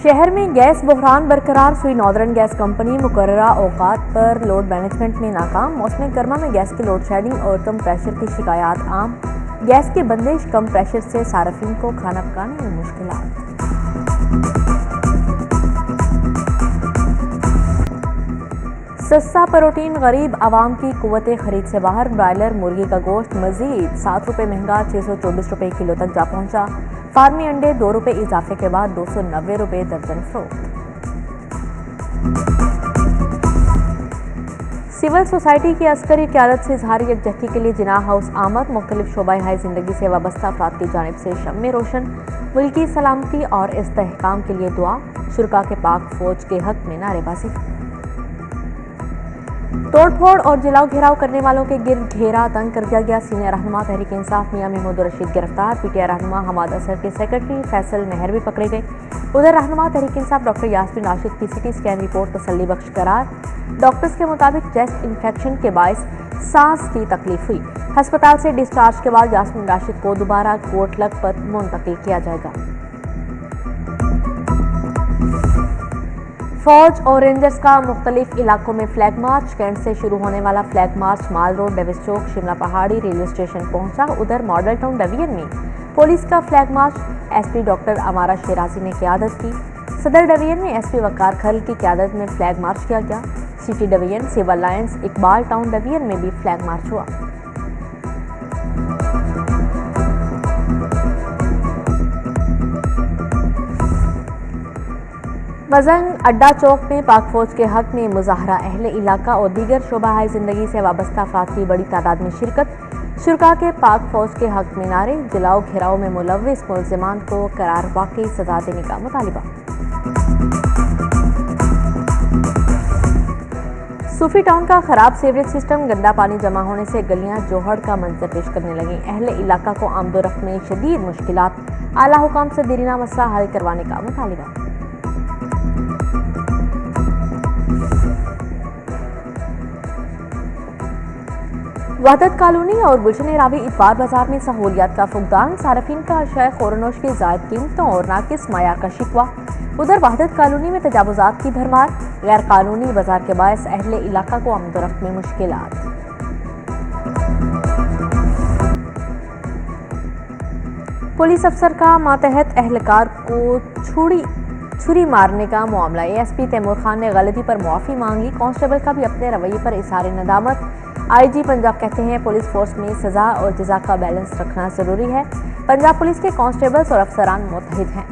शहर में गैस बहरान बरकरार, सुई नॉर्दर्न गैस कंपनी मुकर्ररा औकात पर लोड मैनेजमेंट में नाकाम। मौसम गर्मा में गैस की लोड शेडिंग और कम प्रेशर की शिकायत आम। गैस की बंदिश, कम प्रेशर से सार्फिन को खाना पकाने में मुश्किलात। सस्ता प्रोटीन गरीब आवाम की कुव्वत खरीद से बाहर। ब्रायलर मुर्गी का गोश्त मजीद 7 रुपये महंगा, 624 रुपये किलो तक जा पहुंचा। फार्मी अंडे 2 रुपये इजाफे के बाद 290 रुपये दर्जन फरोख्त। सिविल सोसाइटी की अस्करी क़यादत से इजहार यकजहती के लिए जिना हाउस आमद। मुख्तलिफ शोबाए हाई जिंदगी से वाबस्ता अफराद की जानिब से शम्मे रोशन। मुल्की सलामती और इस्तेहकाम के लिए दुआ। शुरका के पाक फौज के हक में नारेबाजी। तोड़फोड़ और जलाओ घेराव करने वालों के गिर्द घेरा तंग कर दिया गया। सीनियर रहनुमा तहरीक इंसाफ मियां महमूद रशीद गिरफ्तार। पीटीआई रहनुमा हमाद असर के सेक्रेटरी फैसल मेहर भी पकड़े गए। उधर रहनुमा तहरीक इंसाफ डॉक्टर यास्मीन राशिद की सिटी स्कैन रिपोर्ट तसल्ली बख्श करार। डॉक्टर्स के मुताबिक चेस्ट इन्फेक्शन के बायस सांस की तकलीफ हुई। अस्पताल से डिस्चार्ज के बाद यास्मीन राशिद को दोबारा कोट लखपत मुंतकिल किया जाएगा। फौज और रेंजर्स का मुख्तलिफ इलाकों में फ्लैग मार्च। कैंट से शुरू होने वाला फ्लैग मार्च माल रोड, डेविस चौक, शिमला पहाड़ी रेलवे स्टेशन पहुंचा। उधर मॉडल टाउन डिवीजन में पुलिस का फ्लैग मार्च एसपी डॉक्टर अमारा शेराजी ने क़यादत की। सदर डिवीजन में एसपी वकार खल की क़यादत में फ्लैग मार्च किया गया। City division, civil lines, Iqbal town division में भी फ्लैग मार्च हुआ। वजंग अड्डा चौक में पाक फौज के हक में मुजाहरा। अहले इलाका और दीगर शोबा हाई जिंदगी से वाबस्ता अफराद की बड़ी तादाद में शिरकत। शुरका के पाक फौज के हक में नारे। जलाओ घेराव में मुलव्विस मुल्जिमान को करार वाकई सजा देने का मुतालिबा। सूफी टाउन का खराब सीवरेज सिस्टम, गंदा पानी जमा होने से गलियां जोहड़ का मंजर पेश करने लगी। अहले इलाका को आमदोरफ्त में शदीद मुश्किलात। आला हुकाम से देरीना मसला हल करवाने का मुतालिबा। वहदत कॉलोनी और गुलशन रावी इतवार बाजार में सहूलियात का फुकदान। सार्फिन का अशिया खोरनोश की जायद कीमतों और नाकिस मायार का शिकवा। उधर वहदत कॉलोनी में तजावुजात की भरमार। गैर कानूनी बाजार के बायस अहले इलाका को आमदोरफ्त में मुश्किलात। पुलिस अफसर का मातहत एहलकार को छुरी मारने का मामला। एएसपी तैमूर खान ने गलती पर मुआफ़ी मांग ली। कांस्टेबल का भी अपने रवैये पर इज़हार नदामत। आईजी पंजाब कहते हैं पुलिस फोर्स में सजा और जजा का बैलेंस रखना जरूरी है। पंजाब पुलिस के कांस्टेबल्स और अफसरान मुत्तहिद हैं।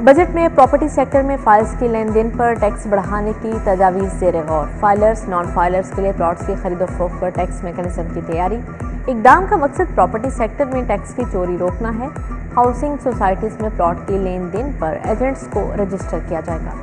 बजट में प्रॉपर्टी सेक्टर में फाइल्स की लेन देन पर टैक्स बढ़ाने की तजावीज़ ज़ेर गौर। फाइलर्स, नॉन फाइलर्स के लिए प्लॉट्स की खरीदो फरोख्त पर टैक्स मैकेनिज्म की तैयारी। इक़दाम का मकसद प्रॉपर्टी सेक्टर में टैक्स की चोरी रोकना है। हाउसिंग सोसाइटीज़ में प्लॉट की लेन देन पर एजेंट्स को रजिस्टर किया जाएगा।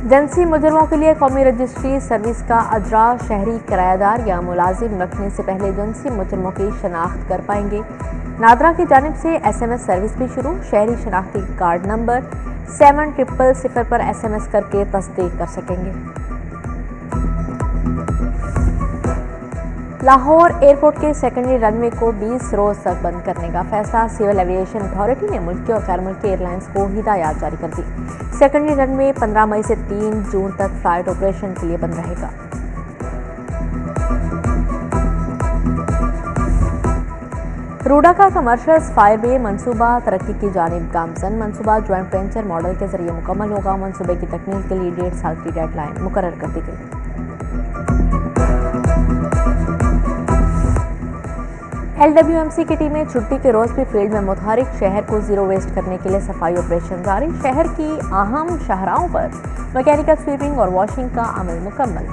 एजेंसी मुजरमों के लिए कौमी रजिस्ट्री सर्विस का अजरा शहरी किरायादार या मुलाजिम रखने से पहले एजेंसी मुजरमों की शनाख्त कर पाएंगे। नादरा की जानिब से SMS सर्विस भी शुरू। शहरी शनाख्ती कार्ड नंबर 7000 पर SMS करके तस्दीक कर सकेंगे। लाहौर एयरपोर्ट के सेकेंडरी रनवे को 20 रोज तक बंद करने का फैसला। सिविल एविएशन अथॉरिटी ने मुल्की और गैर मुल्की एयरलाइंस को हिदायत जारी कर दी। सेकेंडरी रनवे 15 मई से 3 जून तक फ्लाइट ऑपरेशन के लिए बंद रहेगा। रूडा का कमर्शियल फायरवे मंसूबा तरक्की की जानिब गामजन। मंसूबा ज्वाइंट वेंचर मॉडल के जरिए मुकम्मल होगा। मंसूबे की तकमील के लिए 1.5 साल की डेडलाइन मुकर्रर कर दी गई। LWMC की टीमें छुट्टी के रोज भी फील्ड में मुतहरिक। शहर को जीरो वेस्ट करने के लिए सफाई ऑपरेशन जारी। शहर की अहम शाहराहों पर मैकेनिकल स्वीपिंग और वॉशिंग का अमल मुकम्मल।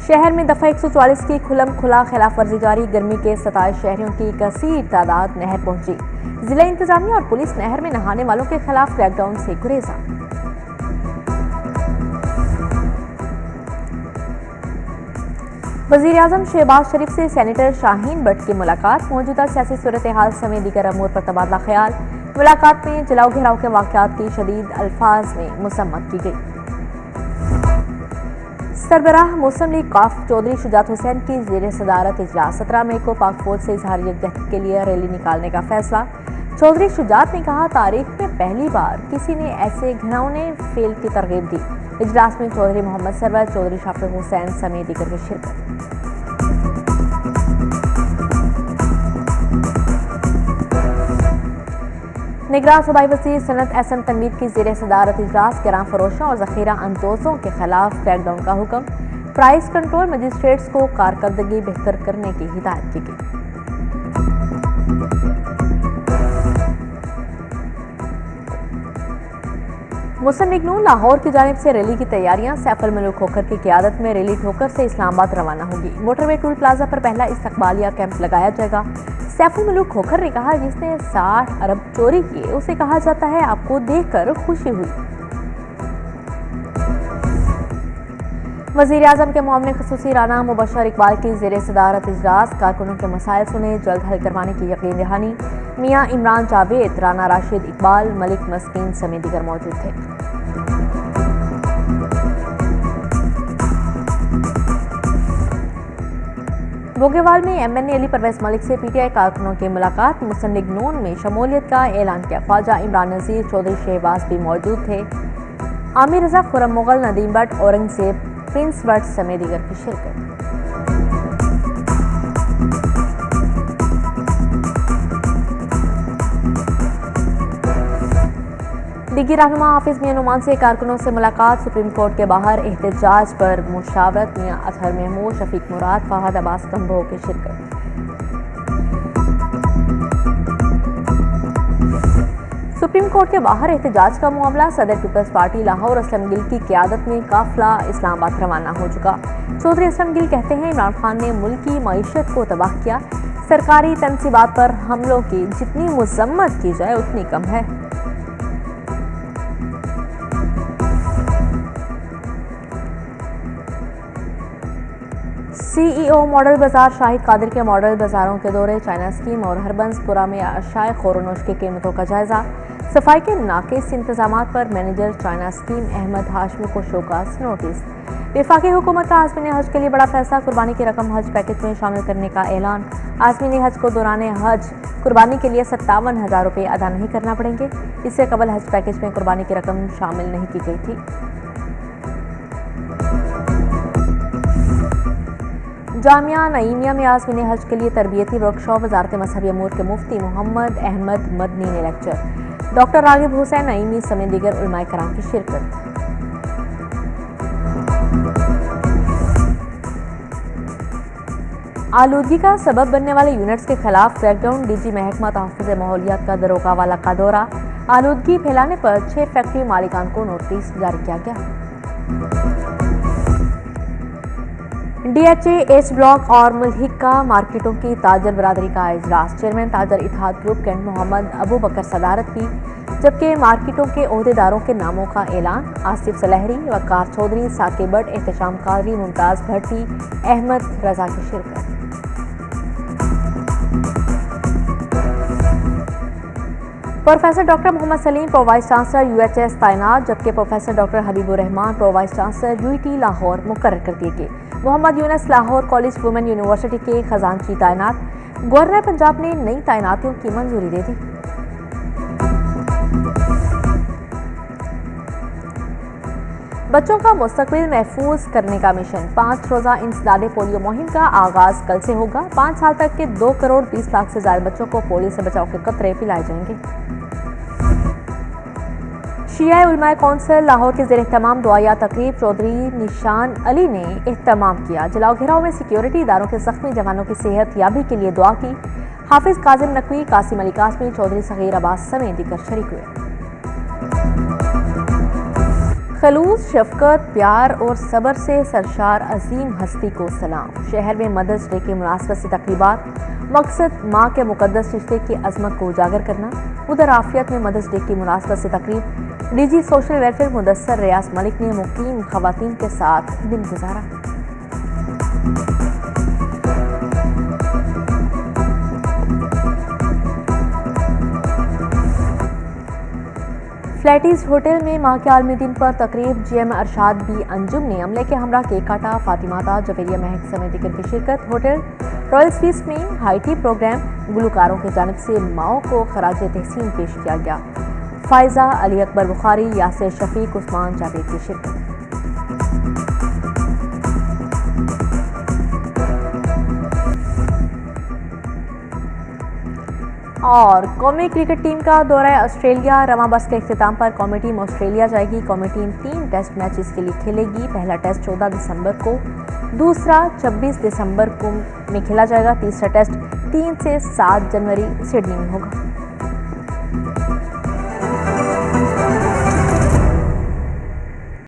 शहर में दफा 144 की खुलम खुला खिलाफ वर्जी जारी। गर्मी के 27 शहरियों की कसीर तादाद नहर पहुंची। जिला इंतजामिया और पुलिस नहर में नहाने वालों के खिलाफ क्रैकडाउन से गुरेजा। वज़ीर-ए-आज़म शहबाज शरीफ से सेनेटर शाहीन भट्ट की मुलाकात। मौजूदा सियासी सूरत हाल समेत दीगर अमूर पर तबादला ख्याल। मुलाकात में जलाओ घेराव के वाकयात की शदीद अल्फाज में मसम्मत की गई। सरबराह मुस्लिम लीग काफ चौधरी शुजात हुसैन की ज़ेर सदारत इजलास 17 मई को पाक फौज से इजहार यकजहती के लिए रैली निकालने का फैसला। चौधरी शुजात ने कहा, तारीख में पहली बार किसी ने ऐसे घिनौने फेल की तरगीब दी। इजलास में चौधरी मोहम्मद सरवर, चौधरी शाफिक हुसैन समेत दीगर की शिरकत। निगरान सूबाई वज़ीर सनत एहसन तनवीर की ज़ेर सदारत इजलास गिरां फरोशों और ज़ख़ीरा अंदोज़ों के खिलाफ क्रैकडाउन का हुक्म। प्राइस कंट्रोल मजिस्ट्रेट्स को कारकर्दगी बेहतर करने की हिदायत की गई। मुस्लिम लीग नून लाहौर की जानिब से रैली की तैयारियां। सैफुल मलूक खोखर की क़यादत में रैली ठोकर से इस्लामाबाद रवाना होगी। मोटरवे टूल प्लाजा पर पहला इस्तकबालिया कैंप लगाया जाएगा। सैफुल मलूक खोखर ने कहा, जिसने 60 अरब चोरी किए उसे कहा जाता है आपको देखकर खुशी हुई। वज़ीर आज़म के मुआविन ख़ुसूसी राना मुबशर इकबाल की ज़ेर सदारत इजलास। कारकुनों के मसाइल सुने, जल्द हल करवाने की यकीन दहानी। मियाँ इमरान जावेद, राना राशिद इकबाल, मलिक मस्कीन समेत दीगर मौजूद थे। बोगेवाल में MNA अली परवेज मलिक से PTI कारकुनों की मुलाकात। मुस्लिम लीग नून में शमूलियत का ऐलान किया। ख्वाजा इमरान नज़ीर, चौधरी शहबाज भी मौजूद थे। आमिर रजा, खुर्रम मुगल, नदीम भट्ट, औरंगजेब, प्रिंस भट्ट समेत दीगर की शिरकत। लीगी रहनुमा हाफिज मियां नुमान से कारकुनों से मुलाकात। सुप्रीम कोर्ट के बाहर एहतजाज पर मुशावरत। मियां अतहर महमूद, शफीक मुराद, फहद अब्बास कंबो की शिरकत। सुप्रीम कोर्ट के बाहर एहतजाज का मामला। सदर पीपल्स पार्टी लाहौर असलम गिल की क़यादत में काफिला इस्लामाबाद रवाना हो चुका। चौधरी असलम गिल कहते हैं, इमरान खान ने मुल्क की मईशत को तबाह किया। सरकारी तनसीबात पर हमलों की जितनी मजम्मत की जाए उतनी कम है। CEO मॉडल बाजार। शाहिद कादिर के मॉडल बाजारों के दौरे। चाइना स्कीम और हरबंसपुरा में अशाए खोरोनोश की कीमतों का जायजा। सफाई के नाकिस इंतजामात पर manager China scheme Ahmad Hashmi को शोकास नोटिस। वफाकी हुकूमत का आज़मीन हज के लिए बड़ा फैसला। कुर्बानी की रकम हज पैकेज में शामिल करने का ऐलान। आज़मीन हज को दौरान हज कुर्बानी के लिए 57,000 रुपये अदा नहीं करना पड़ेंगे। इससे कबल हज पैकेज में कुर्बानी की रकम शामिल नहीं की गई थी। जामिया नईमिया में आज़मीन हज के लिए तरबियती वर्कशॉप। वज़ारत मज़हबी अमूर के मुफ्ती मोहम्मद अहमद मदनी ने लेक्चर। डॉक्टर रागिब हुसैन नईमी समेत दीगर उलमाए कराम की शिरकत। आलूदगी का सबब बनने वाले यूनिट्स के खिलाफ क्रैकडाउन। DG महकमा तहफ़्फ़ुज़ माहौलियात का दरोगा वाला का दौरा। आलूदगी फैलाने पर 6 फैक्ट्री मालिकान को नोटिस जारी किया गया। DHA एच ब्लॉक और मुल्हिका मार्केटों की ताजर बरादरी का इजलास। चेयरमैन ताजर इत्तेहाद ग्रुप कैंट मोहम्मद अबू बकर सदारत की, जबकि मार्केटों के ओहदेदारों के नामों का ऐलान। आसिफ सलहरी, वकार चौधरी, साकिब भट्ट, एहतशाम कादरी, मुमताज भट्टी, अहमद रजा की शिरकत। Professor doctor Mohammad Saleem pro vice chancellor UHS तैनात, जबकि professor doctor Habibur Rahman pro vice chancellor UET Lahore मुकर्रर कर दिए गए। Mohammad Younus Lahore college women university के खजानची तैनात। गवर्नर पंजाब ने नई तैनातियों की मंजूरी दे दी। बच्चों का मुस्तकबिल महफूज करने का मिशन। 5 रोज़ा इंसदादे पोलियो मुहिम का आगाज कल से होगा। 5 साल तक के 2 करोड़ 20 लाख से ज्यादा बच्चों को पोलियो से बचाव के कतरे पिलाए जाएंगे। शिया उलमाए कौंसिल लाहौर के ज़ेर एहतमाम दुआया तकरीब। चौधरी निशान अली ने एहतमाम किया। जलाओ घेराव में सिक्योरिटी इदारों के जख्मी जवानों की सेहत याबी के लिए दुआ की। हाफिज काजिम नकवी, कासिम अली कासमी, चौधरी सगीर अब्बास समेत दीगर शरीक हुए। खलूस, शफकत, प्यार और सब्र से सरशार अजीम हस्ती को सलाम। शहर में मदर्स डे की मुनासबत से तकरीबात। मकसद माँ के मुकद्दस रिश्ते की अजमत को उजागर करना। उधर आफियत में मदर्स डे की मुनासबत से तकरीब। DG सोशल वेलफेयर मुदस्सर रियाज मलिक ने मुकीम खवातीन के साथ दिन गुजारा। प्लेटिस होटल में माह के आलमी दिन पर तकरीब GM अरशाद बी अंजुम ने अमले के हमरा केक काटा। फातिमा ता जवेरिया महक समेत दीगर की शिरकत। होटल रॉयल स्वीस में हाईटी प्रोग्राम गुलकारों की जानिब से माओ को खराज तहसीन पेश किया गया। फायजा, अली अकबर बुखारी, यासिर शफीक, उस्मान जावेद की शिरकत। और कौमी क्रिकेट टीम का दौरा ऑस्ट्रेलिया। रवां बस के इख्तिताम पर कौमी टीम ऑस्ट्रेलिया जाएगी। कौमी टीम 3 टेस्ट मैचेस के लिए खेलेगी। पहला टेस्ट 14 दिसंबर को, दूसरा 26 दिसंबर को में खेला जाएगा। तीसरा टेस्ट 3 से 7 जनवरी सिडनी में होगा।